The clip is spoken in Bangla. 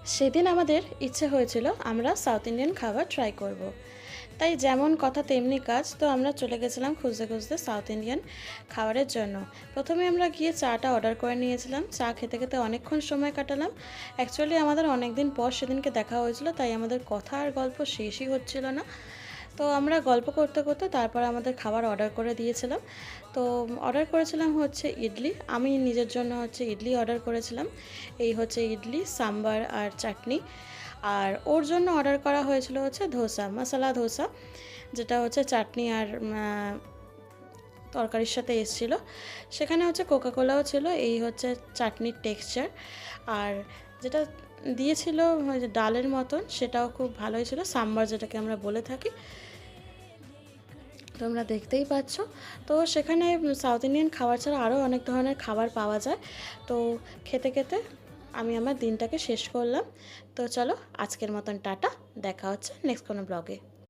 সেদিন আমাদের ইচ্ছে হয়েছিল আমরা সাউথ ইন্ডিয়ান খাবার ট্রাই করব। তাই যেমন কথা তেমনি কাজ, তো আমরা চলে গেছিলাম খুঁজতে খুঁজতে সাউথ ইন্ডিয়ান খাবারের জন্য। প্রথমে আমরা গিয়ে চাটা অর্ডার করে নিয়েছিলাম। চা খেতে খেতে অনেকক্ষণ সময় কাটালাম। অ্যাকচুয়ালি আমাদের অনেক দিন পর সেদিনকে দেখা হয়েছিল, তাই আমাদের কথা আর গল্প শেষই হচ্ছিল না। তো আমরা গল্প করতে করতে তারপর আমাদের খাবার অর্ডার করে দিয়েছিলাম। তো অর্ডার করেছিলাম হচ্ছে ইডলি। আমি নিজের জন্য হচ্ছে ইডলি অর্ডার করেছিলাম। এই হচ্ছে ইডলি, সাম্বার আর চাটনি। আর ওর জন্য অর্ডার করা হয়েছিল হচ্ছে ধোসা, মশলা ধোসা, যেটা হচ্ছে চাটনি আর তরকারির সাথে এসেছিলো। সেখানে হচ্ছে কোকাকোলাও ছিল। এই হচ্ছে চাটনির টেক্সচার। আর যেটা দিয়েছিল ডালের মতন, সেটাও খুব ভালোই ছিল, সাম্বার যেটাকে আমরা বলে থাকি। তোমরা দেখতেই পাচ্ছ। তো সেখানে সাউথ ইন্ডিয়ান খাবার ছাড়া আরও অনেক ধরনের খাবার পাওয়া যায়। তো খেতে খেতে আমি আমার দিনটাকে শেষ করলাম। তো চলো, আজকের মতন টাটা। দেখা হচ্ছে নেক্সট কোনো ব্লগে।